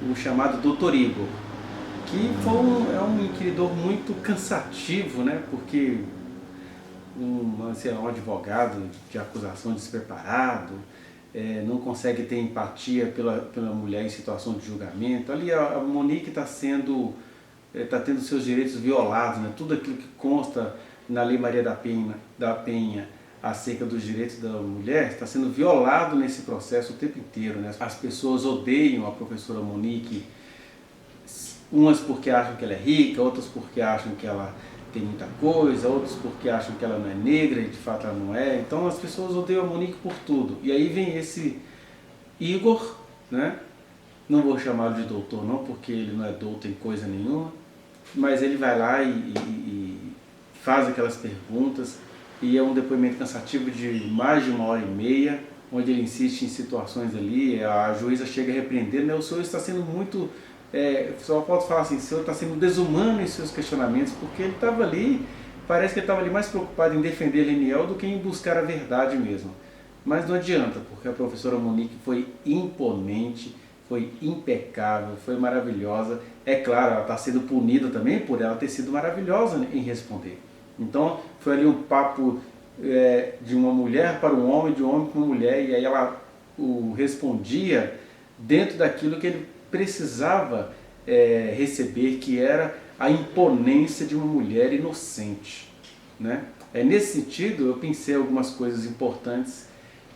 o chamado Dr. Igor, que é um inquiridor muito cansativo, né? Porque sei lá, um advogado de acusação despreparado, não consegue ter empatia pela mulher em situação de julgamento. Ali a Monique está tendo seus direitos violados, né? Tudo aquilo que consta na Lei Maria da Penha acerca dos direitos da mulher está sendo violado nesse processo o tempo inteiro, né? As pessoas odeiam a professora Monique, umas porque acham que ela é rica, outras porque acham que ela tem muita coisa, outros porque acham que ela não é negra e de fato ela não é. Então as pessoas odeiam a Monique por tudo. E aí vem esse Igor, né? Não vou chamá-lo de doutor não, porque ele não é doutor em coisa nenhuma, mas ele vai lá e faz aquelas perguntas, e é um depoimento cansativo de mais de 1h30, onde ele insiste em situações ali, a juíza chega a repreender, né? O senhor está sendo muito, só posso falar assim, o senhor está sendo desumano em seus questionamentos, porque ele estava ali, parece que ele estava ali mais preocupado em defender Leniel do que em buscar a verdade mesmo. Mas não adianta, porque a professora Monique foi imponente, foi impecável, foi maravilhosa. É claro, ela está sendo punida também por ela ter sido maravilhosa em responder. Então foi ali um papo de uma mulher para um homem, de um homem para uma mulher, e aí ela respondia dentro daquilo que ele precisava receber, que era a imponência de uma mulher inocente, né? Nesse sentido, eu pensei algumas coisas importantes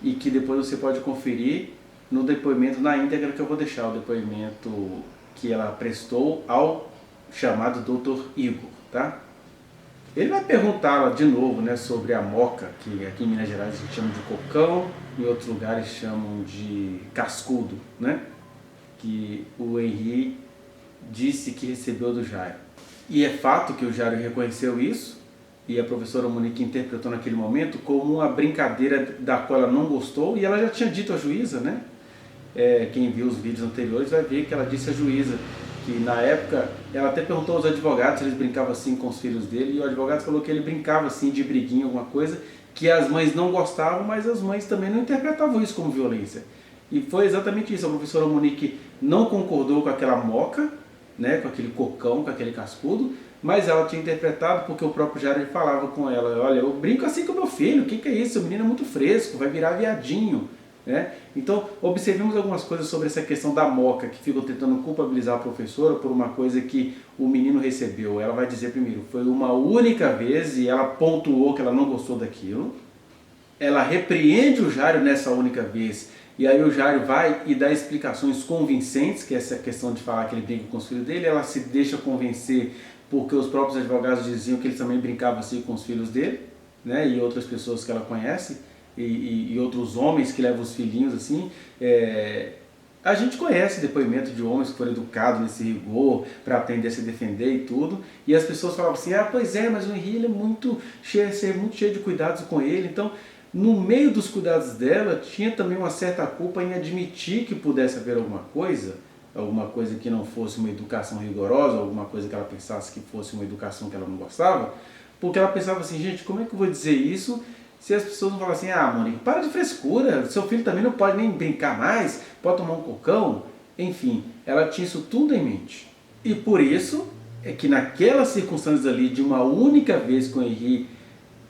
e que depois você pode conferir no depoimento na íntegra, que eu vou deixar o depoimento que ela prestou ao chamado Dr. Igor, tá? Ele vai perguntá-la de novo, né, sobre a moca, que aqui em Minas Gerais a gente chama de cocão, em outros lugares chamam de cascudo, né? Que o Henri disse que recebeu do Jairo. E é fato que o Jairo reconheceu isso, e a professora Monique interpretou naquele momento como uma brincadeira da qual ela não gostou, e ela já tinha dito à juíza, né? Quem viu os vídeos anteriores vai ver que ela disse à juíza que na época ela até perguntou aos advogados se eles brincavam assim com os filhos dele, e o advogado falou que ele brincava assim de briguinha, alguma coisa, que as mães não gostavam, mas as mães também não interpretavam isso como violência. E foi exatamente isso, a professora Monique não concordou com aquela moca, né, com aquele cocão, com aquele cascudo, mas ela tinha interpretado porque o próprio Jairo falava com ela: olha, eu brinco assim com meu filho, o que é isso? O menino é muito fresco, vai virar viadinho. Né? Então, observemos algumas coisas sobre essa questão da moca, que ficam tentando culpabilizar a professora por uma coisa que o menino recebeu. Ela vai dizer primeiro, foi uma única vez, e ela pontuou que ela não gostou daquilo. Ela repreende o Jairo nessa única vez, e aí o Jairo vai e dá explicações convincentes, que é essa questão de falar que ele brinca com os filhos dele. Ela se deixa convencer porque os próprios advogados diziam que ele também brincava assim com os filhos dele, né? E outras pessoas que ela conhece. E outros homens que levam os filhinhos assim. A gente conhece depoimento de homens que foram educados nesse rigor para aprender a se defender e tudo, e as pessoas falavam assim: pois é, mas o Henri ele é muito cheio de cuidados com ele. Então, no meio dos cuidados dela, tinha também uma certa culpa em admitir que pudesse haver alguma coisa que não fosse uma educação rigorosa, alguma coisa que ela pensasse que fosse uma educação que ela não gostava, porque ela pensava assim: gente, como é que eu vou dizer isso se as pessoas não falam assim: Monique, para de frescura, seu filho também não pode nem brincar mais, pode tomar um cocão? Enfim, ela tinha isso tudo em mente. E por isso é que naquelas circunstâncias ali, de uma única vez que o Henri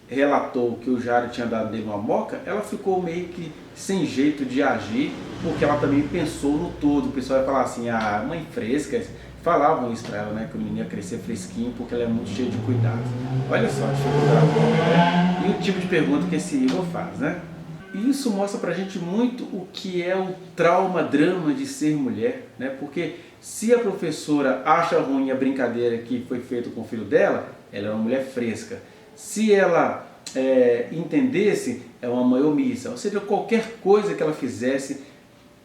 relatou que o Jairo tinha dado dele uma moca, ela ficou meio que sem jeito de agir, porque ela também pensou no todo. O pessoal ia falar assim: mãe fresca. Falavam isso pra ela, né, que o menino ia crescer fresquinho porque ela é muito cheia de cuidado. Olha só a dificuldade, né? E o tipo de pergunta que esse Igor faz, né? E isso mostra pra gente muito o que é o drama de ser mulher, né? Porque se a professora acha ruim a brincadeira que foi feita com o filho dela, ela é uma mulher fresca. Se ela entendesse, é uma mãe omissa. Ou seja, qualquer coisa que ela fizesse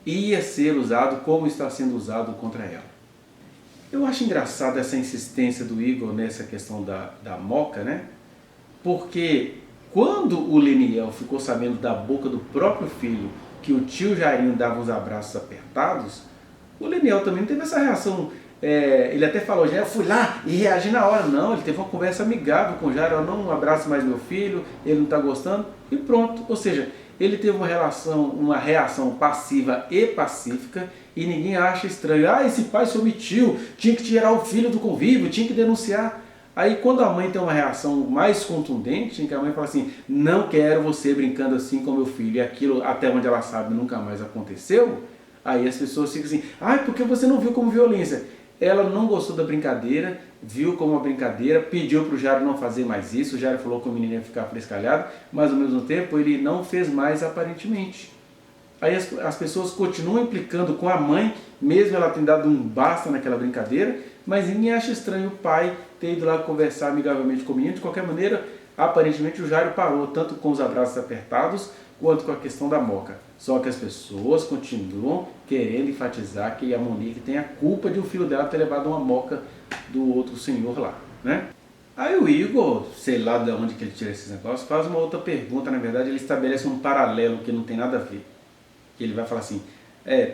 ia ser usado como está sendo usado contra ela. Eu acho engraçado essa insistência do Igor nessa questão da moca, né? Porque quando o Leniel ficou sabendo da boca do próprio filho que o tio Jairinho dava uns abraços apertados, o Leniel também não teve essa reação. Ele até falou: já eu fui lá e reagi na hora. Não, ele teve uma conversa amigável com o Jairo: eu não abraço mais meu filho, ele não está gostando, e pronto. Ou seja, ele teve uma reação passiva e pacífica, e ninguém acha estranho. Ah, esse pai se omitiu, tinha que tirar o filho do convívio, tinha que denunciar. Aí quando a mãe tem uma reação mais contundente, em que a mãe fala assim, não quero você brincando assim com meu filho, e aquilo até onde ela sabe nunca mais aconteceu, aí as pessoas ficam assim, porque você não viu como violência? Ela não gostou da brincadeira, viu como uma brincadeira, pediu para o Jairo não fazer mais isso, o Jairo falou que o menino ia ficar frescalhado, mas ao mesmo tempo ele não fez mais aparentemente. Aí as pessoas continuam implicando com a mãe, mesmo ela tendo dado um basta naquela brincadeira, mas ninguém acha estranho o pai ter ido lá conversar amigavelmente com o menino. De qualquer maneira, aparentemente o Jairo parou, tanto com os abraços apertados, quanto com a questão da moca. Só que as pessoas continuam querendo enfatizar que a Monique tem a culpa de o filho dela ter levado uma moca do outro senhor lá, né? Aí o Igor, sei lá de onde que ele tira esses negócios, faz uma outra pergunta, na verdade ele estabelece um paralelo que não tem nada a ver. Ele vai falar assim,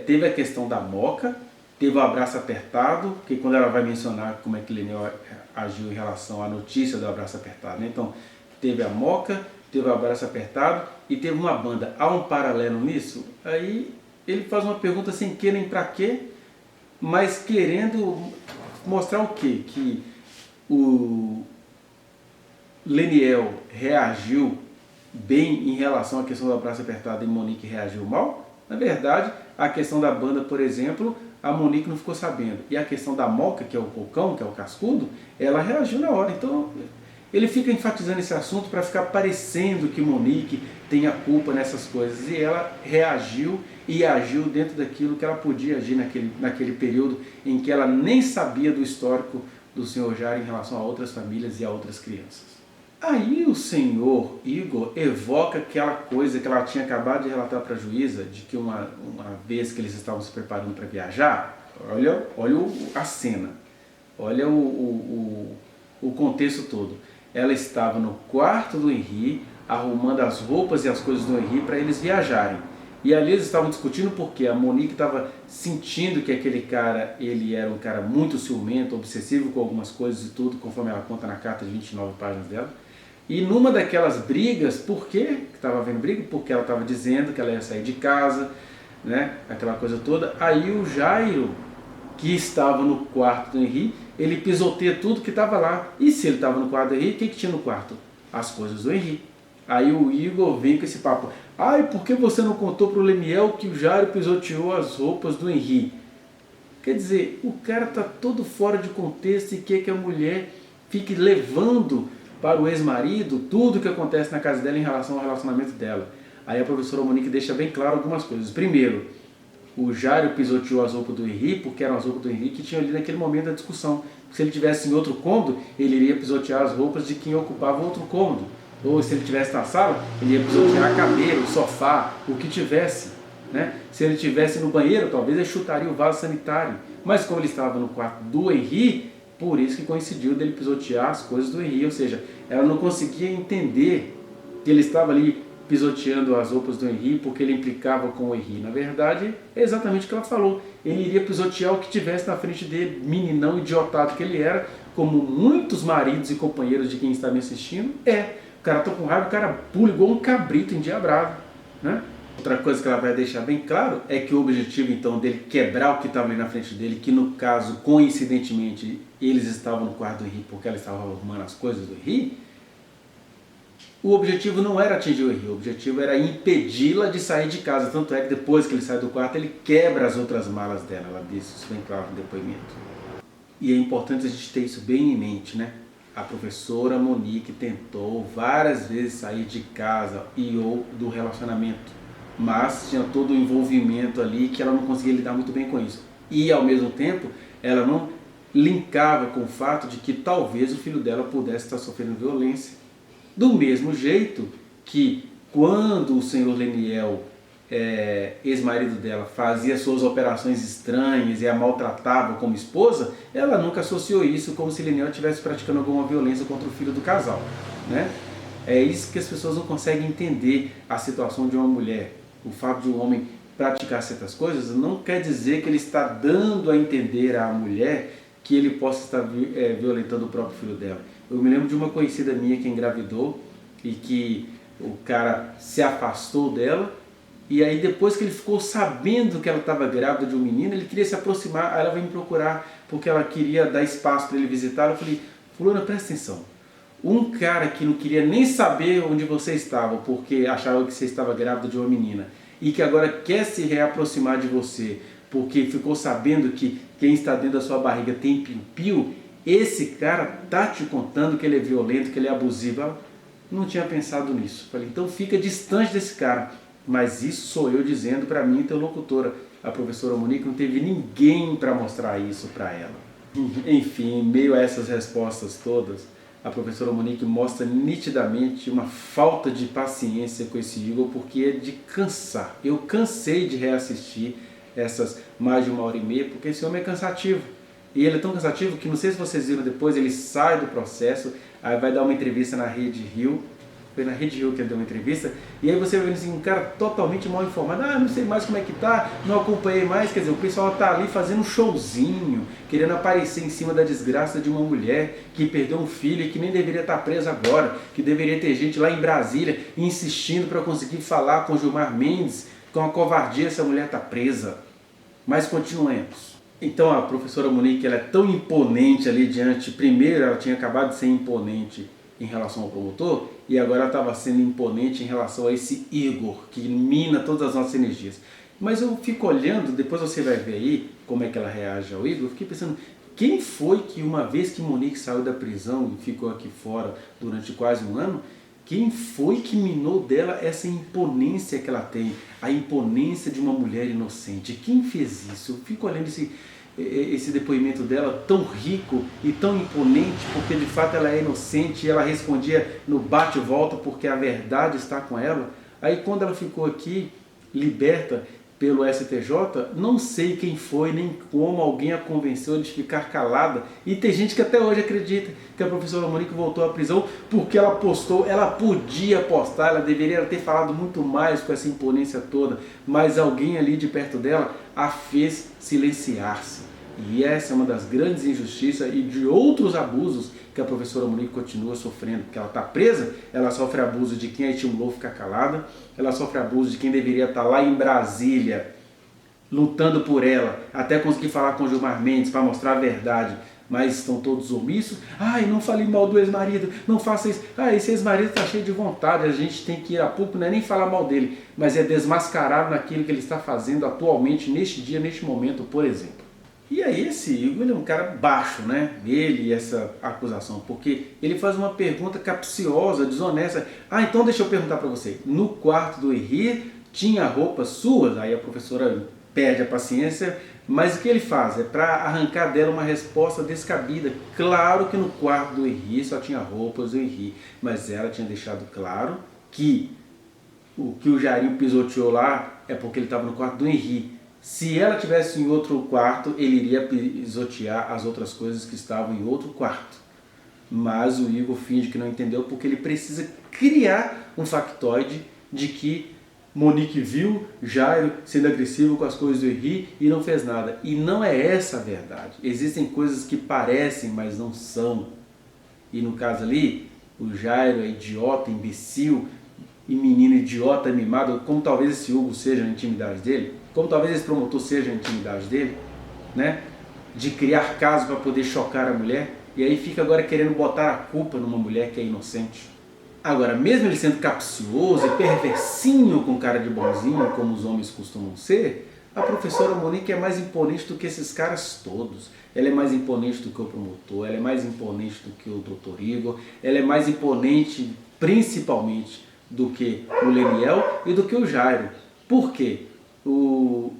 teve a questão da moca, teve o abraço apertado, que quando ela vai mencionar como é que Lenel agiu em relação à notícia do abraço apertado, né? Então, teve a moca, teve o abraço apertado e teve uma banda. Há um paralelo nisso? Aí ele faz uma pergunta sem querer nem pra quê, mas querendo mostrar o quê? Que o Leniel reagiu bem em relação à questão do abraço apertado e Monique reagiu mal? Na verdade, a questão da banda, por exemplo, a Monique não ficou sabendo. E a questão da moca, que é o cocão, que é o cascudo, ela reagiu na hora. Então, ele fica enfatizando esse assunto para ficar parecendo que Monique tem a culpa nessas coisas. E ela reagiu e agiu dentro daquilo que ela podia agir naquele período em que ela nem sabia do histórico do senhor Jairo em relação a outras famílias e a outras crianças. Aí o senhor Igor evoca aquela coisa que ela tinha acabado de relatar para a juíza, de que uma vez que eles estavam se preparando para viajar, olha a cena, olha o contexto todo. Ela estava no quarto do Henri, arrumando as roupas e as coisas do Henri para eles viajarem. E ali eles estavam discutindo porque a Monique estava sentindo que aquele cara, ele era um cara muito ciumento, obsessivo com algumas coisas e tudo, conforme ela conta na carta de 29 páginas dela. E numa daquelas brigas, por quê que estava havendo briga? Porque ela estava dizendo que ela ia sair de casa, né? Aquela coisa toda. Aí o Jairo, que estava no quarto do Henri, ele pisoteia tudo que estava lá. E se ele estava no quarto do Henri, o que tinha no quarto? As coisas do Henri. Aí o Igor vem com esse papo. Por que você não contou para o Leniel que o Jairo pisoteou as roupas do Henri? Quer dizer, o cara está todo fora de contexto e quer que a mulher fique levando para o ex-marido tudo o que acontece na casa dela em relação ao relacionamento dela. Aí a professora Monique deixa bem claro algumas coisas. Primeiro, o Jairo pisoteou as roupas do Henri, porque eram as roupas do Henri que tinham ali naquele momento da discussão. Se ele tivesse em outro cômodo, ele iria pisotear as roupas de quem ocupava outro cômodo. Ou se ele estivesse na sala, ele ia pisotear a cadeira, o sofá, o que tivesse, né? Se ele estivesse no banheiro, talvez ele chutaria o vaso sanitário. Mas como ele estava no quarto do Henri, por isso que coincidiu dele pisotear as coisas do Henri. Ou seja, ela não conseguia entender que ele estava ali pisoteando as roupas do Henri porque ele implicava com o Henri. Na verdade, é exatamente o que ela falou. Ele iria pisotear o que tivesse na frente dele, meninão idiotado que ele era, como muitos maridos e companheiros de quem está me assistindo. O cara tá com raiva, o cara pula igual um cabrito endiabrado, né? Outra coisa que ela vai deixar bem claro é que o objetivo então dele quebrar o que estava ali na frente dele, que no caso, coincidentemente, eles estavam no quarto do Henri porque ela estava arrumando as coisas do Henri, o objetivo não era atingir o Henri, o objetivo era impedi-la de sair de casa. Tanto é que depois que ele sai do quarto, ele quebra as outras malas dela. Ela disse isso bem claro no depoimento. E é importante a gente ter isso bem em mente, né? A professora Monique tentou várias vezes sair de casa ou do relacionamento, mas tinha todo o envolvimento ali que ela não conseguia lidar muito bem com isso. E ao mesmo tempo, ela não linkava com o fato de que talvez o filho dela pudesse estar sofrendo violência. Do mesmo jeito que quando o senhor Leniel, ex-marido dela, fazia suas operações estranhas e a maltratava como esposa, ela nunca associou isso como se Leniel estivesse praticando alguma violência contra o filho do casal, né? É isso que as pessoas não conseguem entender a situação de uma mulher. O fato de um homem praticar certas coisas não quer dizer que ele está dando a entender à mulher que ele possa estar violentando o próprio filho dela. Eu me lembro de uma conhecida minha que engravidou e que o cara se afastou dela E aí depois que ele ficou sabendo que ela estava grávida de um menino, ele queria se aproximar, aí ela veio me procurar porque ela queria dar espaço para ele visitar. Eu falei, fulana, presta atenção, um cara que não queria nem saber onde você estava, porque achava que você estava grávida de uma menina, e que agora quer se reaproximar de você, porque ficou sabendo que quem está dentro da sua barriga tem piu-piu, esse cara tá te contando que ele é violento, que ele é abusivo. Eu não tinha pensado nisso. Falei, então fica distante desse cara. Mas isso sou eu dizendo para mim, interlocutora. A professora Monique não teve ninguém para mostrar isso para ela. Enfim, em meio a essas respostas todas, a professora Monique mostra nitidamente uma falta de paciência com esse Igor, porque é de cansar. Eu cansei de reassistir essas mais de 1h30, porque esse homem é cansativo. E ele é tão cansativo que, não sei se vocês viram depois, ele sai do processo, aí vai dar uma entrevista na Rede Rio. Foi na Rede Rio que ele deu uma entrevista, e aí você vê assim, um cara totalmente mal informado, não sei mais como é que tá, não acompanhei mais, quer dizer, o pessoal tá ali fazendo um showzinho, querendo aparecer em cima da desgraça de uma mulher que perdeu um filho e que nem deveria estar presa agora, que deveria ter gente lá em Brasília insistindo para conseguir falar com Gilmar Mendes, com uma covardia essa mulher tá presa. Mas continuemos. Então a professora Monique, ela é tão imponente ali diante, primeiro ela tinha acabado de ser imponente em relação ao promotor, e agora ela estava sendo imponente em relação a esse Igor, que mina todas as nossas energias. Mas eu fico olhando, depois você vai ver aí como é que ela reage ao Igor, eu fiquei pensando, quem foi que uma vez que Monique saiu da prisão e ficou aqui fora durante quase um ano, quem foi que minou dela essa imponência que ela tem, a imponência de uma mulher inocente? Quem fez isso? Eu fico olhando esse depoimento dela tão rico e tão imponente, porque de fato ela é inocente e ela respondia no bate e volta porque a verdade está com ela. Aí quando ela ficou aqui, liberta pelo STJ, não sei quem foi, nem como alguém a convenceu de ficar calada. E tem gente que até hoje acredita que a professora Monique voltou à prisão porque ela postou, ela podia postar, ela deveria ter falado muito mais com essa imponência toda, mas alguém ali de perto dela a fez silenciar-se. E essa é uma das grandes injustiças e de outros abusos que a professora Monique continua sofrendo, porque ela está presa, ela sofre abuso de quem a estimulou a ficar calada, ela sofre abuso de quem deveria estar lá em Brasília, lutando por ela, até conseguir falar com o Gilmar Mendes para mostrar a verdade, mas estão todos omissos. Não fale mal do ex-marido, não faça isso. Esse ex-marido está cheio de vontade, a gente tem que ir a público, não é nem falar mal dele, mas é desmascarar naquilo que ele está fazendo atualmente, neste dia, neste momento, por exemplo. E aí esse Igor, ele é um cara baixo, né? Ele e essa acusação, porque ele faz uma pergunta capciosa, desonesta. Então deixa eu perguntar para você, no quarto do Henri tinha roupas suas? Aí a professora perde a paciência, mas o que ele faz? É para arrancar dela uma resposta descabida. Claro que no quarto do Henri só tinha roupas do Henri, mas ela tinha deixado claro que o que o Jairinho pisoteou lá é porque ele estava no quarto do Henri. Se ela tivesse em outro quarto, ele iria pisotear as outras coisas que estavam em outro quarto. Mas o Igor finge que não entendeu porque ele precisa criar um factoide de que Monique viu Jairo sendo agressivo com as coisas do Henri e não fez nada. E não é essa a verdade. Existem coisas que parecem, mas não são. E no caso ali, o Jairo é idiota, imbecil e menino idiota, mimado, como talvez esse Hugo seja na intimidade dele, como talvez esse promotor seja a intimidade dele, né? De criar caso para poder chocar a mulher, e aí fica agora querendo botar a culpa numa mulher que é inocente. Agora, mesmo ele sendo capcioso e perversinho com cara de bonzinho, como os homens costumam ser, a professora Monique é mais imponente do que esses caras todos. Ela é mais imponente do que o promotor, ela é mais imponente do que o Dr. Igor, ela é mais imponente principalmente do que o Leniel e do que o Jairo. Por quê? O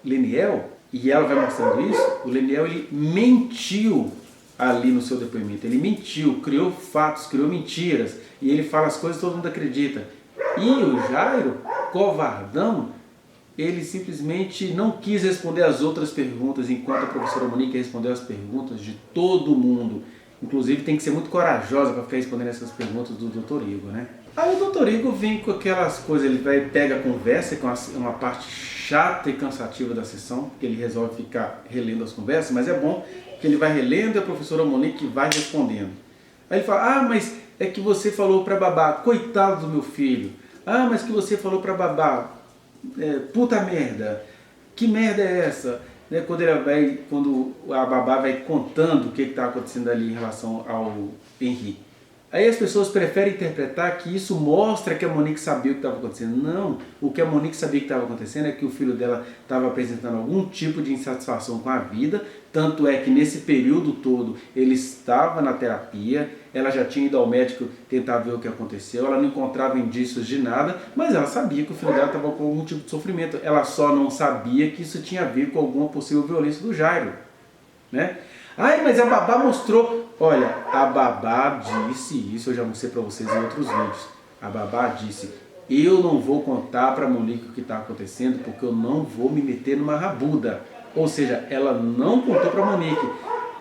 Leniel, e ela vai mostrando isso, o Leniel ele mentiu ali no seu depoimento, ele mentiu, criou fatos, criou mentiras, e ele fala as coisas e todo mundo acredita. E o Jairo, covardão, ele simplesmente não quis responder as outras perguntas, enquanto a professora Monique respondeu as perguntas de todo mundo. Inclusive tem que ser muito corajosa para ficar respondendo essas perguntas do Dr. Igor, né? Aí o Dr. Igor vem com aquelas coisas, ele pega a conversa, com uma parte chata e cansativa da sessão, porque ele resolve ficar relendo as conversas, mas é bom que ele vai relendo e a professora Monique vai respondendo. Aí ele fala, mas é que você falou para babá, coitado do meu filho. Ah, mas que você falou pra babá, puta merda, que merda é essa? Né, quando a babá vai contando o que está acontecendo ali em relação ao Henri. Aí as pessoas preferem interpretar que isso mostra que a Monique sabia o que estava acontecendo. Não, o que a Monique sabia que estava acontecendo é que o filho dela estava apresentando algum tipo de insatisfação com a vida, tanto é que nesse período todo ele estava na terapia, ela já tinha ido ao médico tentar ver o que aconteceu, ela não encontrava indícios de nada, mas ela sabia que o filho dela estava com algum tipo de sofrimento, ela só não sabia que isso tinha a ver com alguma possível violência do Jairo, né? Ai, mas a babá mostrou. Olha, a babá disse isso, eu já mostrei para vocês em outros vídeos. A babá disse, eu não vou contar para a Monique o que está acontecendo, porque eu não vou me meter numa rabuda. Ou seja, ela não contou para a Monique.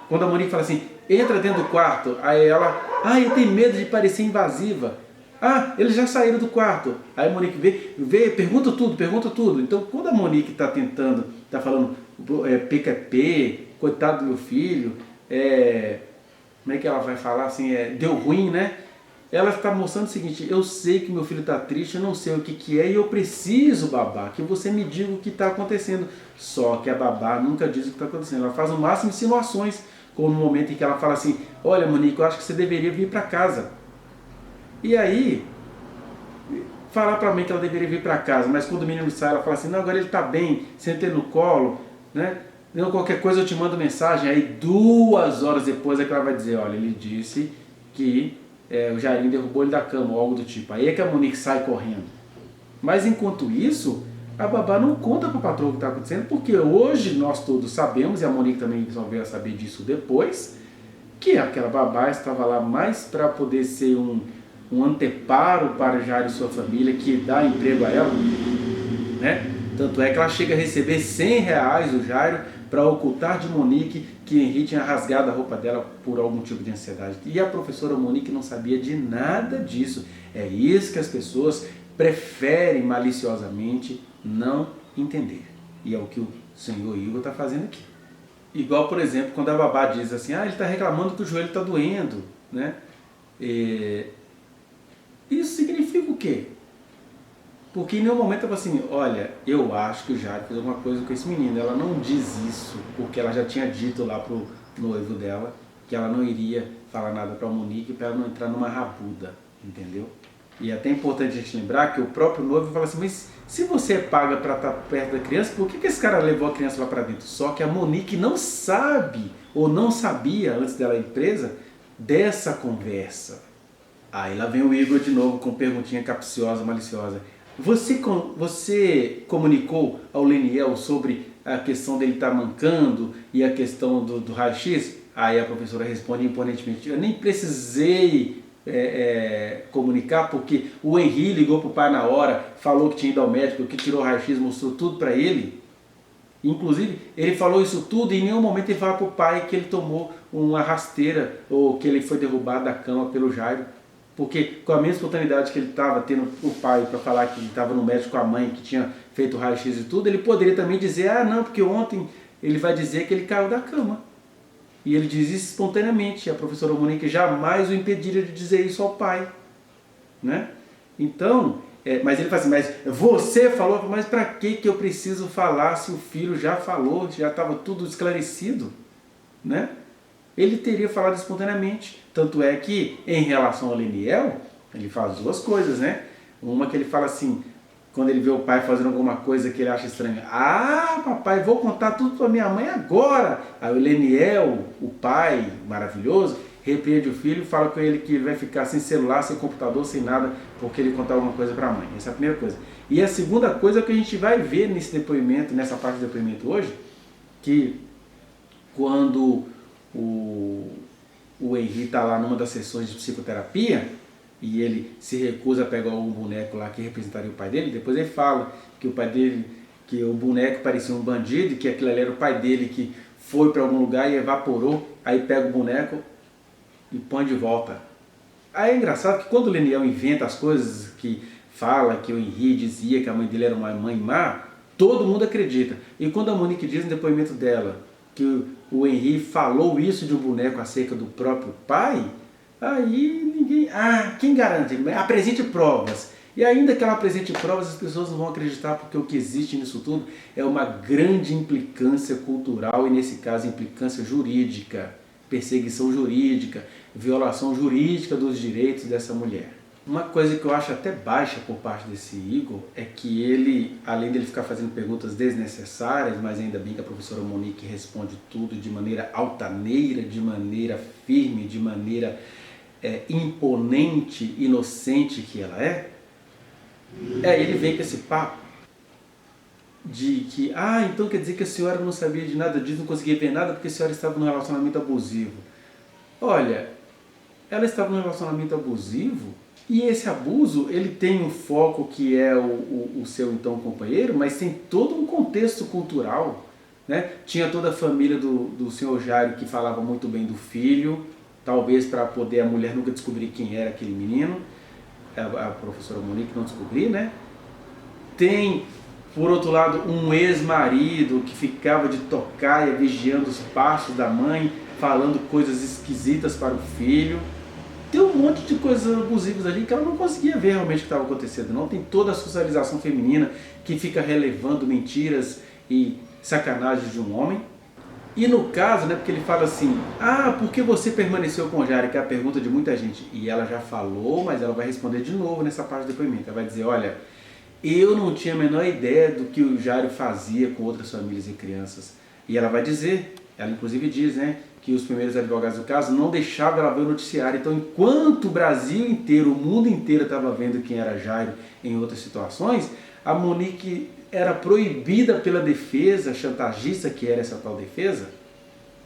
Quando a Monique fala assim, entra dentro do quarto, aí ela, eu tenho medo de parecer invasiva. Ah, eles já saíram do quarto. Aí a Monique vê, pergunta tudo. Então, quando a Monique está tentando, está falando PQP, coitado do meu filho, como é que ela vai falar assim, deu ruim, né? Ela está mostrando o seguinte, eu sei que meu filho está triste, eu não sei o que é e eu preciso, babá, que você me diga o que está acontecendo. Só que a babá nunca diz o que está acontecendo, ela faz o máximo de insinuações, como no momento em que ela fala assim, olha Monique, eu acho que você deveria vir para casa. E aí, falar para mim que ela deveria vir para casa, mas quando o menino sai, ela fala assim, não, agora ele está bem, sentei no colo, né? Não, qualquer coisa eu te mando mensagem. Aí 2 horas depois é que ela vai dizer, olha, ele disse que o Jairinho derrubou ele da cama ou algo do tipo. Aí é que a Monique sai correndo. Mas enquanto isso, a babá não conta para o patrão o que está acontecendo, porque hoje nós todos sabemos, e a Monique também só veio a saber disso depois, que aquela babá estava lá mais para poder ser um anteparo para Jairo e sua família, que dá emprego a ela, né? Tanto é que ela chega a receber R$100 do Jairo para ocultar de Monique que Henri tinha rasgado a roupa dela por algum tipo de ansiedade. E a professora Monique não sabia de nada disso. É isso que as pessoas preferem maliciosamente não entender. E é o que o senhor Igor está fazendo aqui. Igual, por exemplo, quando a babá diz assim, ele está reclamando que o joelho está doendo, né? Isso significa o quê? Porque em nenhum momento ela fala assim, olha, eu acho que o Jairo fez alguma coisa com esse menino. Ela não diz isso, porque ela já tinha dito lá pro noivo dela que ela não iria falar nada para a Monique para ela não entrar numa rabuda, entendeu? E é até importante a gente lembrar que o próprio noivo fala assim, mas se você paga para estar perto da criança, por que esse cara levou a criança lá para dentro? Só que a Monique não sabe, ou não sabia antes dela ir presa, dessa conversa. Aí lá vem o Igor de novo com perguntinha capciosa, maliciosa. Você comunicou ao Leniel sobre a questão dele estar mancando e a questão do raio-x? Aí a professora responde imponentemente, eu nem precisei comunicar, porque o Henri ligou para o pai na hora, falou que tinha ido ao médico, que tirou o raio-x, mostrou tudo para ele. Inclusive, ele falou isso tudo e em nenhum momento ele fala para o pai que ele tomou uma rasteira ou que ele foi derrubado da cama pelo Jairo. Porque com a mesma espontaneidade que ele estava tendo o pai para falar que estava no médico com a mãe, que tinha feito o raio-x e tudo, ele poderia também dizer, não, porque ontem ele vai dizer que ele caiu da cama. E ele diz isso espontaneamente, e a professora Monique jamais o impediria de dizer isso ao pai. Né? Então, mas ele fala assim, mas você falou, mas para que eu preciso falar se o filho já falou, já estava tudo esclarecido? Né? Ele teria falado espontaneamente. Tanto é que, em relação ao Leniel, ele faz 2 coisas, né? Uma que ele fala assim, quando ele vê o pai fazendo alguma coisa que ele acha estranha. Papai, vou contar tudo para minha mãe agora. Aí o Leniel, o pai maravilhoso, repreende o filho e fala com ele que ele vai ficar sem celular, sem computador, sem nada, porque ele contar alguma coisa para a mãe. Essa é a primeira coisa. E a segunda coisa que a gente vai ver nesse depoimento, nessa parte do depoimento hoje, que quando o Henri está lá numa das sessões de psicoterapia e ele se recusa a pegar um boneco lá que representaria o pai dele, depois ele fala que o pai dele, que o boneco parecia um bandido, que aquilo ali era o pai dele que foi para algum lugar e evaporou, aí pega o boneco e põe de volta. Aí é engraçado que quando o Leniel inventa as coisas, que fala que o Henri dizia que a mãe dele era uma mãe má, todo mundo acredita. E quando a Monique diz no depoimento dela que o Henri falou isso de um boneco acerca do próprio pai, aí ninguém... quem garante? Apresente provas. E ainda que ela apresente provas, as pessoas não vão acreditar, porque o que existe nisso tudo é uma grande implicância cultural e, nesse caso, implicância jurídica, perseguição jurídica, violação jurídica dos direitos dessa mulher. Uma coisa que eu acho até baixa por parte desse Igor é que ele, além dele ficar fazendo perguntas desnecessárias, mas ainda bem que a professora Monique responde tudo de maneira altaneira, de maneira firme, de maneira imponente, inocente que ela é, ele vem com esse papo de que, então quer dizer que a senhora não sabia de nada disso, não conseguia ver nada porque a senhora estava num relacionamento abusivo. Olha, ela estava num relacionamento abusivo e esse abuso, ele tem um foco que é o seu então companheiro, mas tem todo um contexto cultural, né? Tinha toda a família do senhor Jairo que falava muito bem do filho, talvez para poder a mulher nunca descobrir quem era aquele menino, a professora Monique não descobrir, né? Tem, por outro lado, um ex-marido que ficava de tocaia vigiando os passos da mãe, falando coisas esquisitas para o filho. Tem um monte de coisas abusivas ali que ela não conseguia ver realmente o que estava acontecendo, não. Tem toda a socialização feminina que fica relevando mentiras e sacanagens de um homem. E no caso, né, porque ele fala assim, por que você permaneceu com o Jairo? Que é a pergunta de muita gente. E ela já falou, mas ela vai responder de novo nessa parte do depoimento. Ela vai dizer, olha, eu não tinha a menor ideia do que o Jairo fazia com outras famílias e crianças. E ela vai dizer, ela inclusive diz, né, que os primeiros advogados do caso não deixavam ela ver o noticiário. Então, enquanto o Brasil inteiro, o mundo inteiro estava vendo quem era Jairo em outras situações, a Monique era proibida pela defesa, chantagista que era essa tal defesa,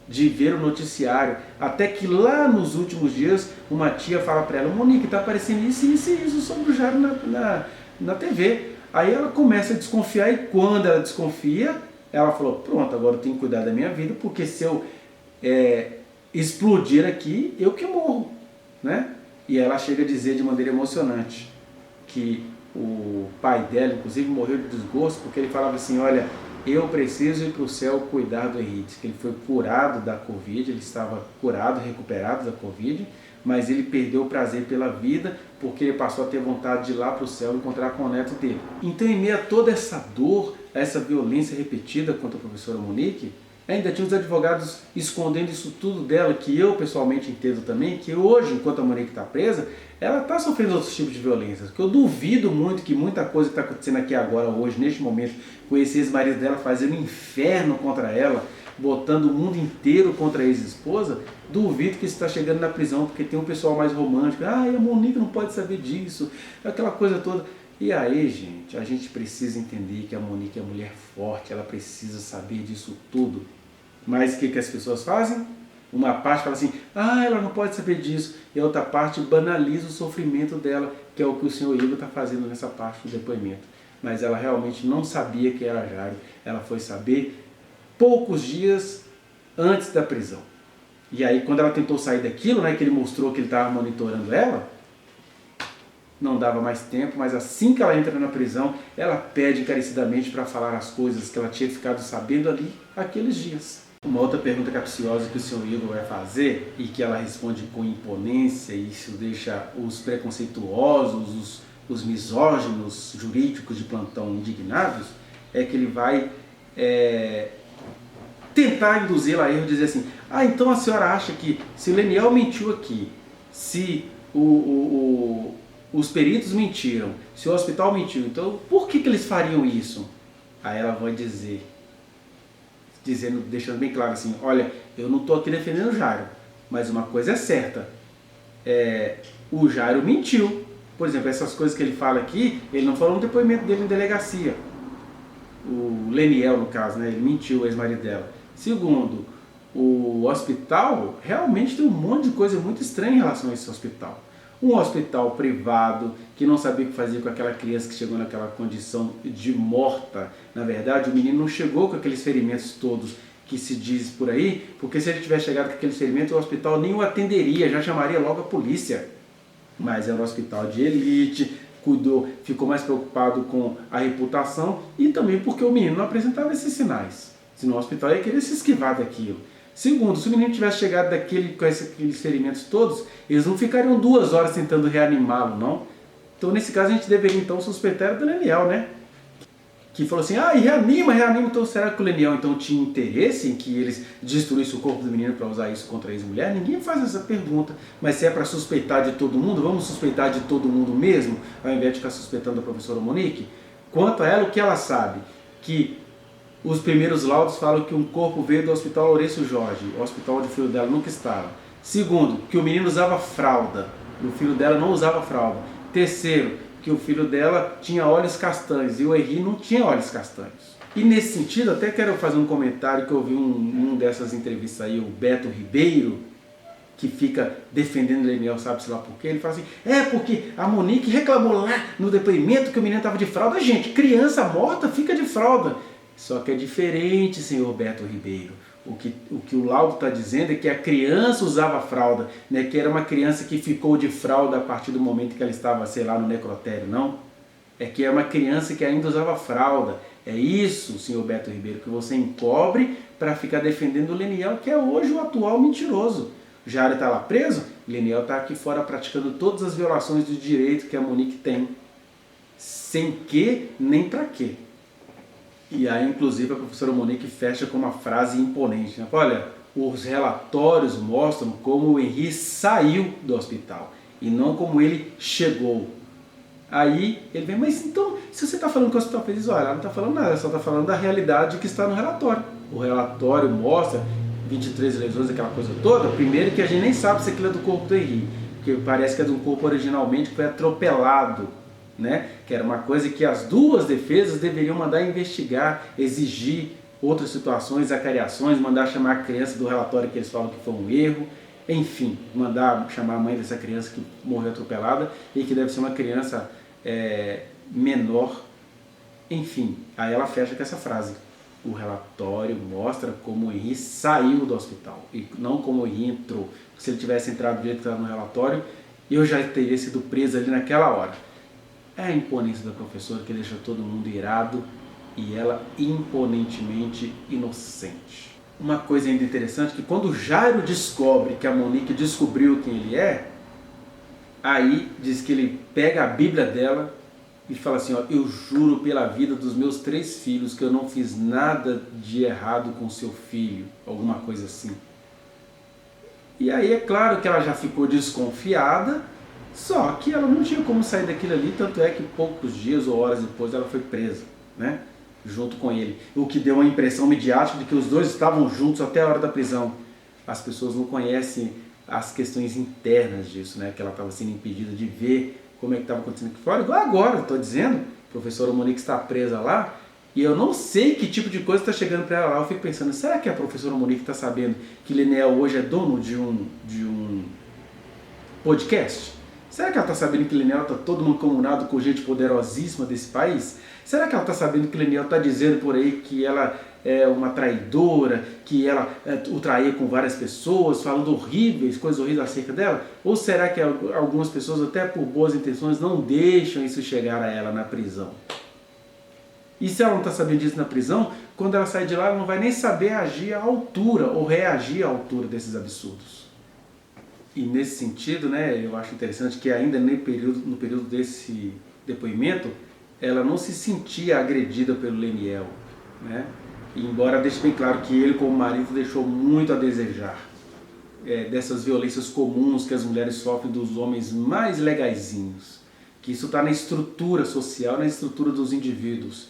de ver o noticiário. Até que lá nos últimos dias, uma tia fala para ela, Monique, está aparecendo isso, isso e isso sobre o Jairo na TV. Aí ela começa a desconfiar e quando ela desconfia, ela falou, pronto, agora eu tenho que cuidar da minha vida, porque se eu explodir aqui, eu que morro, né? E ela chega a dizer de maneira emocionante que o pai dela, inclusive, morreu de desgosto, porque ele falava assim, olha, eu preciso ir para o céu cuidar do Henrique, que ele foi curado da Covid, ele estava curado, recuperado da Covid, mas ele perdeu o prazer pela vida, porque ele passou a ter vontade de ir lá para o céu encontrar com o neto dele. Então, em meio a toda essa dor, a essa violência repetida contra a professora Monique, ainda tinha os advogados escondendo isso tudo dela, que eu pessoalmente entendo também, que hoje, enquanto a Monique está presa, ela está sofrendo outros tipos de violência. Que eu duvido muito que muita coisa que está acontecendo aqui agora, hoje, neste momento, com esse ex-marido dela fazendo inferno contra ela, botando o mundo inteiro contra a ex-esposa, duvido que isso está chegando na prisão, porque tem um pessoal mais romântico, a Monique não pode saber disso, aquela coisa toda. E aí, gente, a gente precisa entender que a Monique é mulher forte, ela precisa saber disso tudo. Mas o que as pessoas fazem? Uma parte fala assim, ela não pode saber disso, e a outra parte banaliza o sofrimento dela, que é o que o senhor Igor está fazendo nessa parte do depoimento. Mas ela realmente não sabia que era Jairo, ela foi saber poucos dias antes da prisão. E aí, quando ela tentou sair daquilo, né, que ele mostrou que ele estava monitorando ela, não dava mais tempo, mas assim que ela entra na prisão, ela pede encarecidamente para falar as coisas que ela tinha ficado sabendo ali aqueles dias. Uma outra pergunta capciosa que o senhor Igor vai fazer e que ela responde com imponência, e isso deixa os preconceituosos, os misóginos jurídicos de plantão indignados, é que ele vai tentar induzi-la a erro, dizer assim, então a senhora acha que se o Leniel mentiu aqui, se os peritos mentiram, se o hospital mentiu, então por que eles fariam isso? Aí ela vai dizer, deixando bem claro assim, olha, eu não estou aqui defendendo o Jairo, mas uma coisa é certa, o Jairo mentiu. Por exemplo, essas coisas que ele fala aqui, ele não falou no depoimento dele em delegacia. O Leniel, no caso, né, ele mentiu, o ex-marido dela. Segundo, o hospital realmente tem um monte de coisa muito estranha em relação a esse hospital. Um hospital privado, que não sabia o que fazer com aquela criança que chegou naquela condição de morta. Na verdade, o menino não chegou com aqueles ferimentos todos que se diz por aí, porque se ele tivesse chegado com aqueles ferimentos, o hospital nem o atenderia, já chamaria logo a polícia. Mas era um hospital de elite, cuidou, ficou mais preocupado com a reputação e também porque o menino não apresentava esses sinais. Senão o hospital ia querer se esquivar daquilo. Segundo, se o menino tivesse chegado com aqueles ferimentos todos, eles não ficariam 2 horas tentando reanimá-lo, não. Então, nesse caso, a gente deveria, então, suspeitar do Leniel, né? Que falou assim, e reanima. Então, será que o Leniel, então, tinha interesse em que eles destruíssem o corpo do menino para usar isso contra a ex-mulher? Ninguém faz essa pergunta. Mas se é para suspeitar de todo mundo, vamos suspeitar de todo mundo mesmo, ao invés de ficar suspeitando da professora Monique? Quanto a ela, o que ela sabe? Que os primeiros laudos falam que um corpo veio do Hospital Lourenço Jorge, o hospital onde o filho dela nunca estava. Segundo, que o menino usava fralda, e o filho dela não usava fralda. Terceiro, que o filho dela tinha olhos castanhos e o Henri não tinha olhos castanhos. E nesse sentido, até quero fazer um comentário que eu vi um dessas entrevistas aí, o Beto Ribeiro, que fica defendendo o Leniel, sabe-se lá por quê. Ele fala assim, porque a Monique reclamou lá no depoimento que o menino estava de fralda. Gente, criança morta fica de fralda. Só que é diferente, senhor Beto Ribeiro. O que o laudo está dizendo é que a criança usava fralda, né? Que era uma criança que ficou de fralda a partir do momento que ela estava, sei lá, no necrotério, não. É que é uma criança que ainda usava fralda. É isso, senhor Beto Ribeiro, que você encobre para ficar defendendo o Leniel, que é hoje o atual mentiroso. O Jairo está lá preso, o Leniel está aqui fora praticando todas as violações do direito que a Monique tem. Sem que, nem para quê. E aí, inclusive, a professora Monique fecha com uma frase imponente, né? Olha, os relatórios mostram como o Henri saiu do hospital e não como ele chegou. Aí ele vem, mas então, se você está falando que o hospital fez isso, olha, ela não está falando nada, ela só está falando da realidade que está no relatório. O relatório mostra 23 lesões, aquela coisa toda. Primeiro que a gente nem sabe se aquilo é do corpo do Henri, porque parece que é do corpo originalmente que foi atropelado, né? Que era uma coisa que as duas defesas deveriam mandar investigar, exigir outras situações, acariações, mandar chamar a criança do relatório que eles falam que foi um erro, enfim, mandar chamar a mãe dessa criança que morreu atropelada e que deve ser uma criança menor, enfim. Aí ela fecha com essa frase, o relatório mostra como o Henri saiu do hospital e não como o Henri entrou. Se ele tivesse entrado do jeito que estava no relatório, eu já teria sido preso ali naquela hora. É a imponência da professora que deixa todo mundo irado e ela imponentemente inocente. Uma coisa ainda interessante é que quando o Jairo descobre que a Monique descobriu quem ele é, aí diz que ele pega a Bíblia dela e fala assim, eu juro pela vida dos meus 3 filhos que eu não fiz nada de errado com seu filho, alguma coisa assim. E aí é claro que ela já ficou desconfiada, só que ela não tinha como sair daquilo ali, tanto é que poucos dias ou horas depois ela foi presa, né? Junto com ele. O que deu uma impressão midiática de que os dois estavam juntos até a hora da prisão. As pessoas não conhecem as questões internas disso, né? Que ela estava sendo impedida de ver como é que estava acontecendo aqui fora. Igual agora, estou dizendo, a professora Monique está presa lá, e eu não sei que tipo de coisa está chegando para ela lá. Eu fico pensando, será que a professora Monique está sabendo que Leniel hoje é dono de um podcast? Será que ela está sabendo que Leniel está todo mancomunado com gente poderosíssima desse país? Será que ela está sabendo que Leniel está dizendo por aí que ela é uma traidora, que ela o traía com várias pessoas, falando coisas horríveis acerca dela? Ou será que algumas pessoas, até por boas intenções, não deixam isso chegar a ela na prisão? E se ela não está sabendo disso na prisão, quando ela sair de lá, ela não vai nem saber agir à altura ou reagir à altura desses absurdos. E nesse sentido, né, eu acho interessante que ainda no período desse depoimento, ela não se sentia agredida pelo Leniel, né? E embora deixe bem claro que ele, como marido, deixou muito a desejar dessas violências comuns que as mulheres sofrem dos homens mais legaizinhos, que isso está na estrutura social, na estrutura dos indivíduos,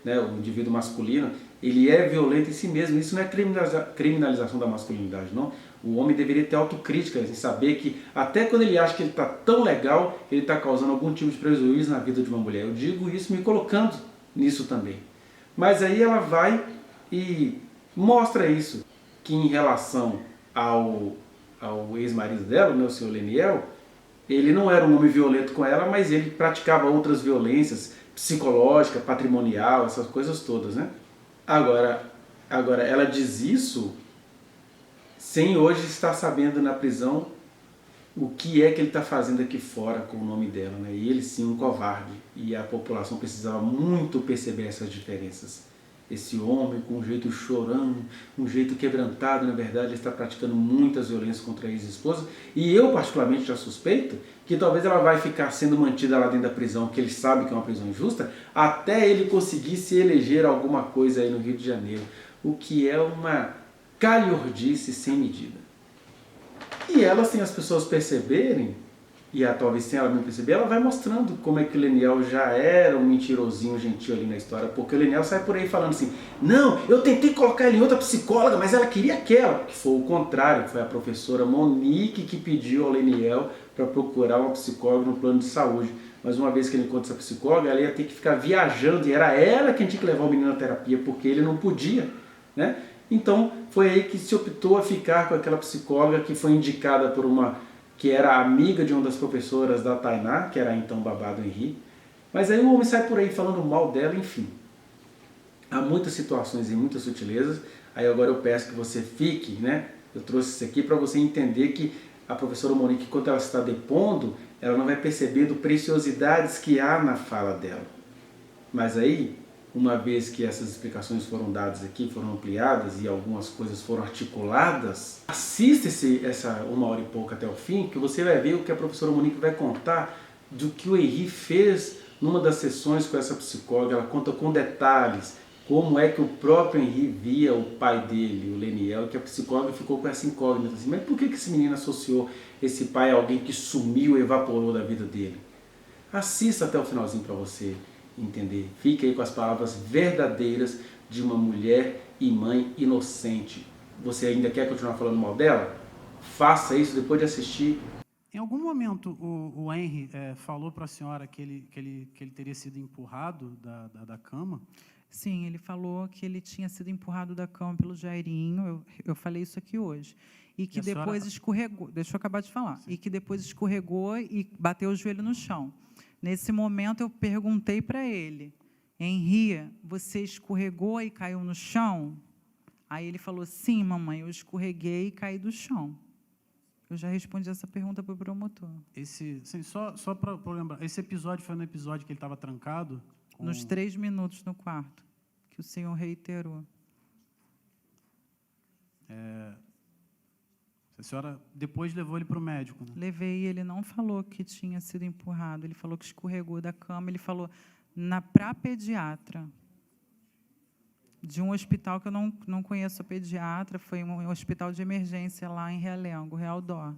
né? O indivíduo masculino, ele é violento em si mesmo. Isso não é criminalização da masculinidade, não. O homem deveria ter autocrítica, em saber que até quando ele acha que ele está tão legal, ele está causando algum tipo de prejuízo na vida de uma mulher. Eu digo isso me colocando nisso também. Mas aí ela vai e mostra isso, que em relação ao ex-marido dela, né, o senhor Leniel, ele não era um homem violento com ela, mas ele praticava outras violências psicológica, patrimonial, essas coisas todas, né? Agora ela diz isso sem hoje estar sabendo na prisão o que é que ele está fazendo aqui fora com o nome dela, né? E ele sim, um covarde. E a população precisava muito perceber essas diferenças. esse homem com um jeito chorando, um jeito quebrantado, na verdade ele está praticando muitas violências contra a ex-esposa, e eu particularmente já suspeito que talvez ela vai ficar sendo mantida lá dentro da prisão, que ele sabe que é uma prisão injusta, até ele conseguir se eleger alguma coisa aí no Rio de Janeiro, o que é uma calhordice sem medida. E ela, sem as pessoas perceberem, e talvez sem ela não perceber, ela vai mostrando como é que o Leniel já era um mentirosinho gentil ali na história, porque o Leniel sai por aí falando assim, não, eu tentei colocar ele em outra psicóloga, mas ela queria aquela, que foi o contrário, foi a professora Monique que pediu ao Leniel para procurar uma psicóloga no plano de saúde, mas uma vez que ele encontra essa psicóloga, ela ia ter que ficar viajando, e era ela quem tinha que levar o menino à terapia, porque ele não podia, né? Então foi aí que se optou a ficar com aquela psicóloga que foi indicada por uma que era amiga de uma das professoras da Tainá, que era então babado Henri. Mas aí o homem sai por aí falando mal dela, enfim. Há muitas situações e muitas sutilezas. Aí agora eu peço que você fique, né? Eu trouxe isso aqui para você entender que a professora Monique, enquanto ela está depondo, ela não vai percebendo preciosidades que há na fala dela. Mas aí, uma vez que essas explicações foram dadas aqui, foram ampliadas e algumas coisas foram articuladas, assista essa 1 hora e pouco até o fim, que você vai ver o que a professora Monique vai contar do que o Henri fez numa das sessões com essa psicóloga. Ela conta com detalhes como é que o próprio Henri via o pai dele, o Leniel, que a psicóloga ficou com essa incógnita assim, mas por que esse menino associou esse pai a alguém que sumiu, evaporou da vida dele? Assista até o finalzinho para você entender. Fique aí com as palavras verdadeiras de uma mulher e mãe inocente. Você ainda quer continuar falando mal dela? Faça isso depois de assistir. Em algum momento o Henry falou para a senhora que ele teria sido empurrado da cama? Sim, ele falou que ele tinha sido empurrado da cama pelo Jairinho, eu falei isso aqui hoje, e que depois escorregou, deixa eu acabar de falar, sim, e que depois escorregou e bateu o joelho no chão. Nesse momento, eu perguntei para ele, Henri, você escorregou e caiu no chão? Aí ele falou, sim, mamãe, eu escorreguei e caí do chão. Eu já respondi essa pergunta para o promotor. Só para lembrar, esse episódio foi no episódio que ele estava trancado? Nos 3 minutos no quarto, que o senhor reiterou. A senhora depois levou ele para o médico, né? Levei, ele não falou que tinha sido empurrado, ele falou que escorregou da cama, ele falou para pediatra, de um hospital que eu não conheço a pediatra, foi um hospital de emergência lá em Realengo, Real Dó.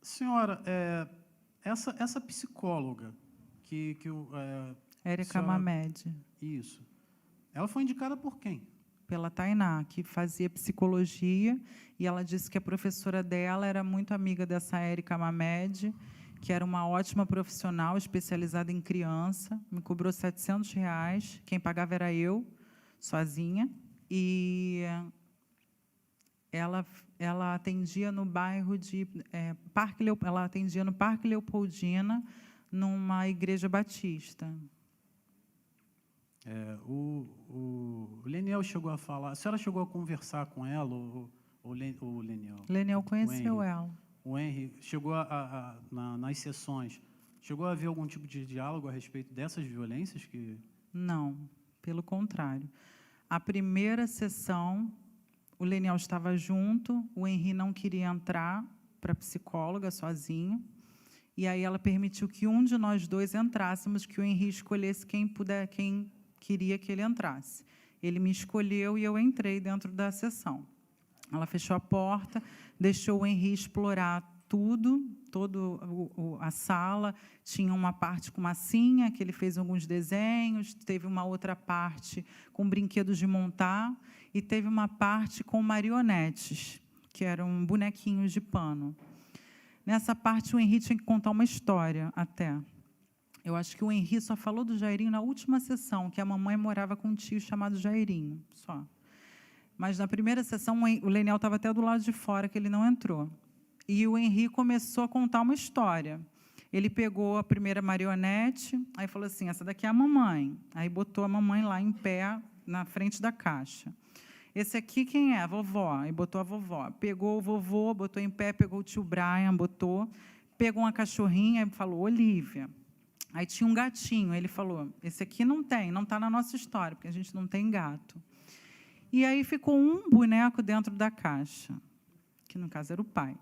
Senhora, essa psicóloga Érica Mamed. Isso. Ela foi indicada por quem? Pela Tainá, que fazia psicologia, e ela disse que a professora dela era muito amiga dessa Érica Mamed, que era uma ótima profissional, especializada em criança, me cobrou R$700, quem pagava era eu, sozinha, e ela atendia no bairro de ela atendia no Parque Leopoldina, numa igreja batista. O Leniel chegou a falar, a senhora chegou a conversar com ela, o Leniel? Leniel conheceu ela. O Henry chegou nas sessões, chegou a haver algum tipo de diálogo a respeito dessas violências? Não, pelo contrário. A primeira sessão, o Leniel estava junto, o Henry não queria entrar para a psicóloga sozinho, e aí ela permitiu que um de nós dois entrássemos, que o Henry escolhesse quem queria que ele entrasse. Ele me escolheu e eu entrei dentro da sessão. Ela fechou a porta, deixou o Henry explorar toda a sala. Tinha uma parte com massinha, que ele fez alguns desenhos, teve uma outra parte com brinquedos de montar, e teve uma parte com marionetes, que eram bonequinhos de pano. Nessa parte, o Henry tinha que contar uma história, até. Eu acho que o Henry só falou do Jairinho na última sessão, que a mamãe morava com um tio chamado Jairinho, só. Mas, na primeira sessão, o Leniel estava até do lado de fora, que ele não entrou. E o Henry começou a contar uma história. Ele pegou a primeira marionete, aí falou assim, essa daqui é a mamãe. Aí botou a mamãe lá em pé, na frente da caixa. Esse aqui quem é? A vovó. Aí botou a vovó. Pegou o vovô, botou em pé, pegou o tio Brian, botou. pegou uma cachorrinha e falou, Olívia. Aí tinha um gatinho, ele falou, esse aqui não está na nossa história, porque a gente não tem gato. E aí ficou um boneco dentro da caixa, que no caso era o pai.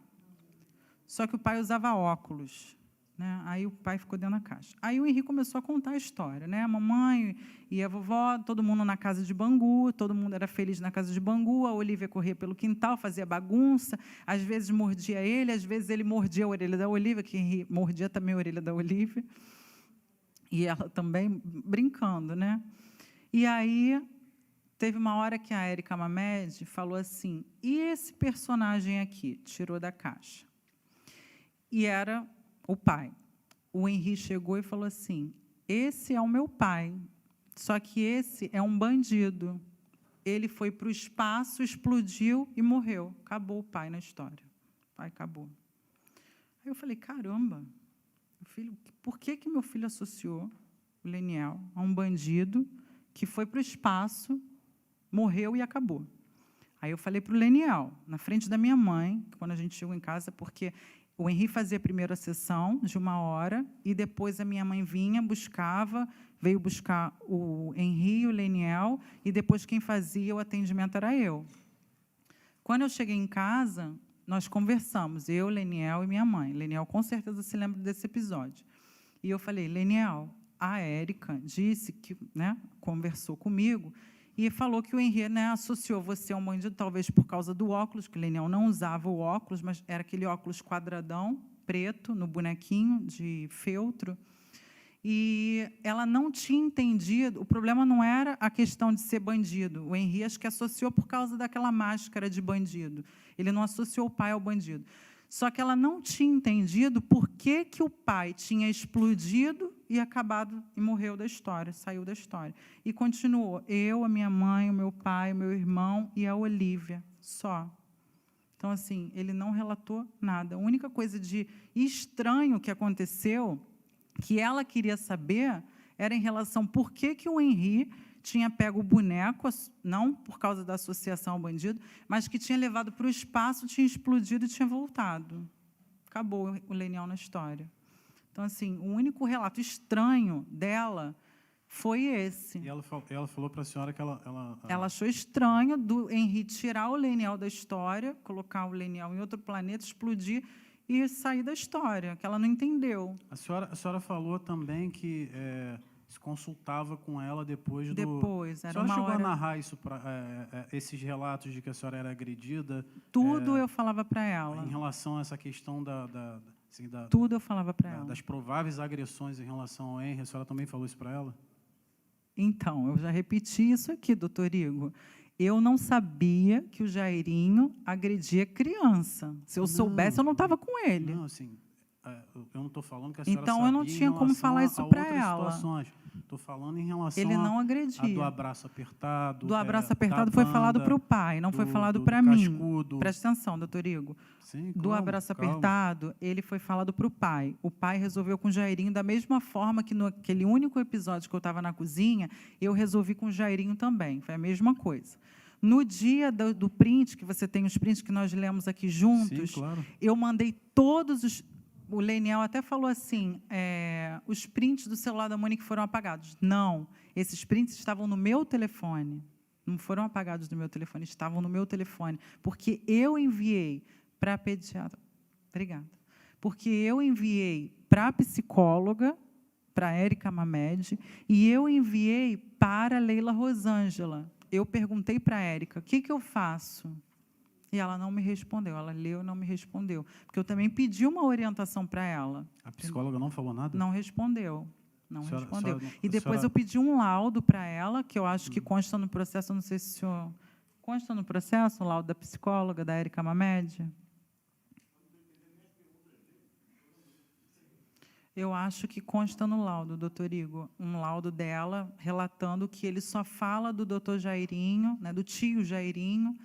Só que o pai usava óculos, né? Aí o pai ficou dentro da caixa. Aí o Henri começou a contar a história, né? A mamãe e a vovó, todo mundo na casa de Bangu, todo mundo era feliz na casa de Bangu, a Olívia corria pelo quintal, fazia bagunça, às vezes mordia ele, às vezes ele mordia a orelha da Olívia, que Henri mordia também a orelha da Olívia, e ela também brincando, né? E aí teve uma hora que a Érica Mamed falou assim, e esse personagem aqui? Tirou da caixa. E era o pai. O Henri chegou e falou assim, esse é o meu pai, só que esse é um bandido. Ele foi para o espaço, explodiu e morreu. Acabou o pai na história. O pai acabou. Aí eu falei, caramba, meu filho, por que meu filho associou o Leniel a um bandido que foi para o espaço, morreu e acabou? Aí eu falei para o Leniel, na frente da minha mãe, quando a gente chegou em casa, porque o Henri fazia a primeira sessão de 1 hora, e depois a minha mãe vinha, veio buscar o Henri e o Leniel, e depois quem fazia o atendimento era eu. Quando eu cheguei em casa, nós conversamos, eu, Leniel e minha mãe. Leniel com certeza se lembra desse episódio. E eu falei, Leniel, a Érica disse que, né, conversou comigo, e falou que o Henri, né, associou você a um bandido, talvez por causa do óculos, que o Leniel não usava o óculos, mas era aquele óculos quadradão, preto, no bonequinho de feltro. E ela não tinha entendido, o problema não era a questão de ser bandido. O Henri acho que associou por causa daquela máscara de bandido. Ele não associou o pai ao bandido. Só que ela não tinha entendido por que o pai tinha explodido e acabado e morreu da história, saiu da história. E continuou, eu, a minha mãe, o meu pai, o meu irmão e a Olívia, só. Então, assim, ele não relatou nada. A única coisa de estranho que aconteceu, que ela queria saber, era em relação por que o Henri tinha pego o boneco, não por causa da associação ao bandido, mas que tinha levado para o espaço, tinha explodido e tinha voltado. Acabou o Leniel na história. Então, assim, o único relato estranho dela foi esse. E ela falou para a senhora que ela achou estranho do Henri tirar o Leniel da história, colocar o Leniel em outro planeta, explodir e sair da história, que ela não entendeu. A senhora falou também que se consultava com ela depois do... Depois, era uma hora... A senhora chegou a narrar isso esses relatos de que a senhora era agredida? Tudo eu falava para ela. Em relação a essa questão tudo eu falava para ela. Das prováveis agressões em relação ao Henri, a senhora também falou isso para ela? Então, eu já repeti isso aqui, doutor Igor. Eu não sabia que o Jairinho agredia criança. Se eu soubesse, eu não estava com ele. Não, assim... Eu não estou falando que a senhora então, eu não tinha como falar isso para ela. Estou falando em relação ele não agredia. Do abraço apertado. Do abraço apertado foi falado para o pai, não foi falado para mim. Cascudo. Presta atenção, doutor Igor. Sim, do abraço apertado, ele foi falado para o pai. O pai resolveu com o Jairinho da mesma forma que naquele único episódio que eu estava na cozinha, eu resolvi com o Jairinho também. Foi a mesma coisa. No dia do print, que você tem os prints que nós lemos aqui juntos, sim, claro. Eu mandei todos os... O Leniel até falou assim, os prints do celular da Monique foram apagados. Não, esses prints estavam no meu telefone. Não foram apagados do meu telefone, estavam no meu telefone. Porque eu enviei para a pediatra... Obrigada. Porque eu enviei para a psicóloga, para a Érica Mamed, e eu enviei para a Leila Rosângela. Eu perguntei para a Érica, o que eu faço? E ela não me respondeu, ela leu e não me respondeu. Porque eu também pedi uma orientação para ela. A psicóloga não falou nada? Não respondeu. Não respondeu. E depois senhora... eu pedi um laudo para ela, que eu acho que consta no processo, não sei se o senhor... Consta no processo o laudo da psicóloga, da Érica Mamed? Eu acho que consta no laudo, doutor Igor, um laudo dela relatando que ele só fala do doutor Jairinho, né, do tio Jairinho,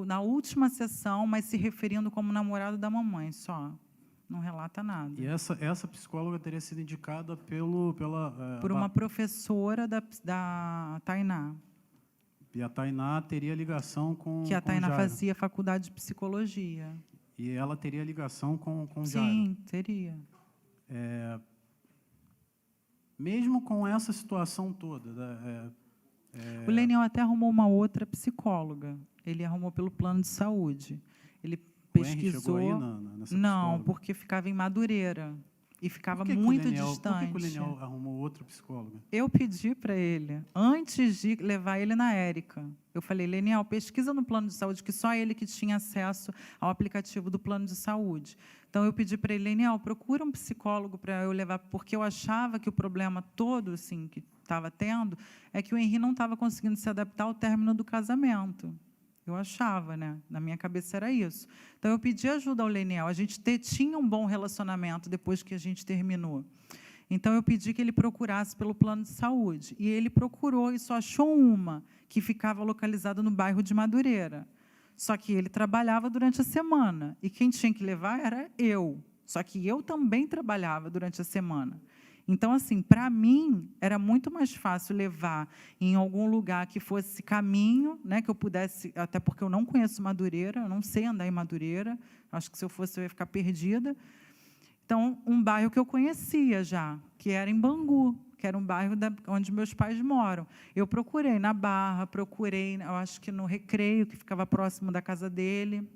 na última sessão, mas se referindo como namorado da mamãe, só. Não relata nada. E essa psicóloga teria sido indicada por uma professora da Tainá. E a Tainá teria ligação com... Que a Tainá fazia faculdade de psicologia. E ela teria ligação com o Jairo? Sim, teria. Mesmo com essa situação toda, O Leniel até arrumou uma outra psicóloga. Ele arrumou pelo plano de saúde. Ele o Henry pesquisou. chegou aí nessa Não, psicóloga? porque ficava em Madureira. E ficava Por que que o muito Leniel- distante. Por que o Leniel arrumou outra psicóloga? Eu pedi para ele, antes de levar ele na Érica, eu falei, Leniel, pesquisa no plano de saúde, que só ele que tinha acesso ao aplicativo do plano de saúde. Então, eu pedi para ele, Leniel, procura um psicólogo para eu levar, porque eu achava que o problema todo assim, que estava tendo é que o Henri não estava conseguindo se adaptar ao término do casamento. Eu achava, né? Na minha cabeça era isso. Então, eu pedi ajuda ao Leniel. A gente tinha um bom relacionamento depois que a gente terminou. Então, eu pedi que ele procurasse pelo plano de saúde. E ele procurou e só achou uma, que ficava localizada no bairro de Madureira. Só que ele trabalhava durante a semana. E quem tinha que levar era eu. Só que eu também trabalhava durante a semana. Então, assim, para mim, era muito mais fácil levar em algum lugar que fosse caminho, né, que eu pudesse, até porque eu não conheço Madureira, eu não sei andar em Madureira, acho que se eu fosse eu ia ficar perdida. Então, um bairro que eu conhecia já, que era em Bangu, que era um bairro onde meus pais moram. Eu procurei na Barra, procurei, eu acho que no Recreio, que ficava próximo da casa dele,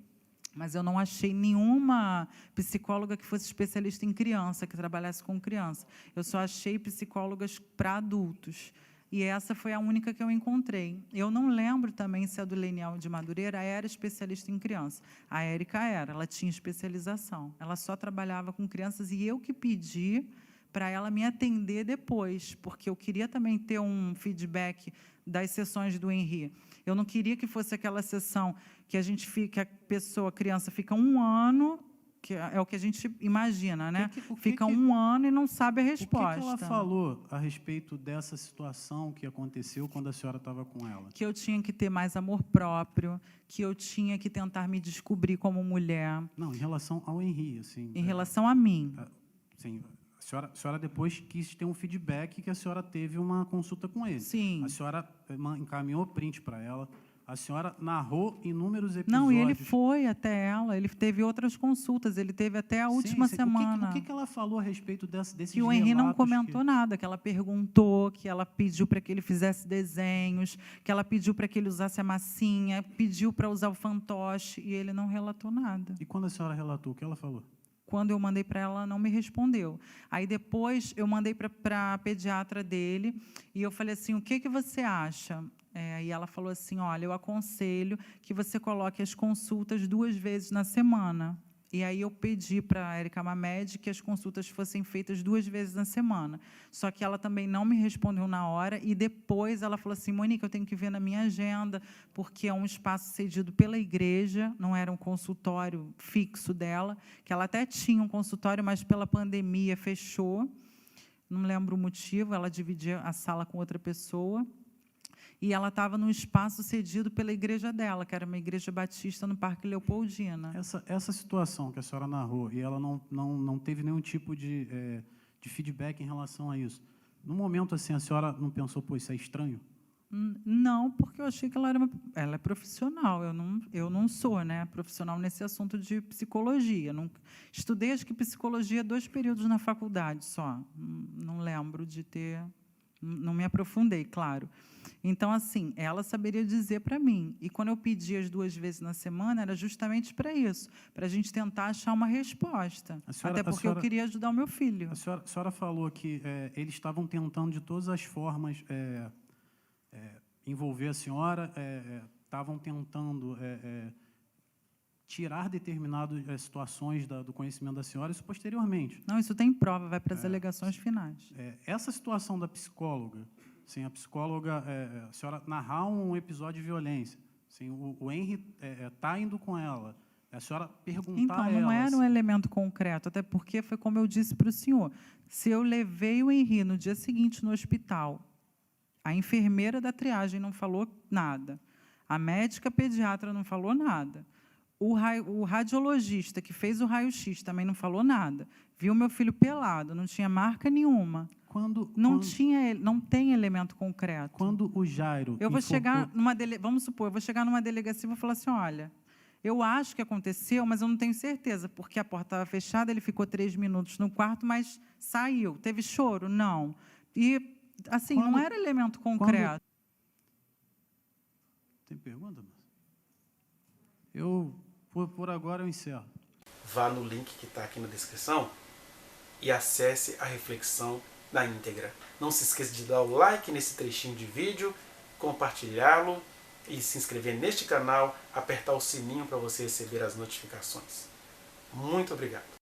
mas eu não achei nenhuma psicóloga que fosse especialista em criança, que trabalhasse com criança. Eu só achei psicólogas para adultos. E essa foi a única que eu encontrei. Eu não lembro também se a do Leniel de Madureira era especialista em criança. A Érica era, ela tinha especialização. Ela só trabalhava com crianças e eu que pedi para ela me atender depois, porque eu queria também ter um feedback das sessões do Henri. Eu não queria que fosse aquela sessão que a gente fica, a criança fica um ano, que é o que a gente imagina, né? Fica um ano e não sabe a resposta. O que ela falou a respeito dessa situação que aconteceu quando a senhora estava com ela? Que eu tinha que ter mais amor próprio, que eu tinha que tentar me descobrir como mulher. Não, em relação ao Henri, assim. Em relação a mim. Sim. A senhora depois quis ter um feedback que a senhora teve uma consulta com ele. Sim. A senhora encaminhou print para ela. A senhora narrou inúmeros episódios. Não, e ele foi até ela, ele teve outras consultas, ele teve até a última semana. O que ela falou a respeito desses relatos? Que o Henri não comentou nada, que ela perguntou, que ela pediu para que ele fizesse desenhos, que ela pediu para que ele usasse a massinha, pediu para usar o fantoche, e ele não relatou nada. E quando a senhora relatou, o que ela falou? Quando eu mandei para ela, ela não me respondeu. Aí, depois, eu mandei para a pediatra dele, e eu falei assim, o que você acha? E ela falou assim, olha, eu aconselho que você coloque as consultas 2 vezes na semana. E aí eu pedi para a Érica Mamed que as consultas fossem feitas 2 vezes na semana. Só que ela também não me respondeu na hora, e depois ela falou assim, Monique, eu tenho que ver na minha agenda, porque é um espaço cedido pela igreja, não era um consultório fixo dela, que ela até tinha um consultório, mas pela pandemia fechou. Não lembro o motivo, ela dividia a sala com outra pessoa. E ela estava num espaço cedido pela igreja dela, que era uma igreja batista no Parque Leopoldina. Essa situação que a senhora narrou, e ela não teve nenhum tipo de feedback em relação a isso. No momento, assim, a senhora não pensou, pô, isso é estranho? Não, porque eu achei que ela é profissional, eu não sou, né, profissional nesse assunto de psicologia. Estudei, acho que psicologia 2 períodos na faculdade só, não lembro de ter... Não me aprofundei, claro. Então, assim, ela saberia dizer para mim. E quando eu pedi as 2 vezes na semana, era justamente para isso, para a gente tentar achar uma resposta. Até porque eu queria ajudar o meu filho. A senhora falou que eles estavam tentando, de todas as formas, envolver a senhora, estavam tentando tirar determinadas situações do conhecimento da senhora, isso posteriormente. Não, isso tem prova, vai para as alegações finais. Essa situação da psicóloga, assim, a psicóloga, a senhora narrar um episódio de violência, assim, o Henri está indo com ela, a senhora perguntar então, a ela... não era um elemento concreto, até porque foi como eu disse para o senhor, se eu levei o Henri no dia seguinte no hospital, a enfermeira da triagem não falou nada, a médica pediatra não falou nada, o radiologista que fez o raio-x também não falou nada. Viu meu filho pelado, não tinha marca nenhuma. Não tem elemento concreto. Quando o Jairo... Eu vou chegar numa vamos supor, eu vou chegar numa delegacia e vou falar assim, olha, Eu acho que aconteceu, mas eu não tenho certeza, porque a porta estava fechada, ele ficou 3 minutos no quarto, mas saiu. Teve choro? Não. E, assim, não era elemento concreto. Tem pergunta, Márcia? Por agora, eu encerro. Vá no link que está aqui na descrição e acesse a reflexão na íntegra. Não se esqueça de dar o like nesse trechinho de vídeo, compartilhá-lo e se inscrever neste canal, apertar o sininho para você receber as notificações. Muito obrigado.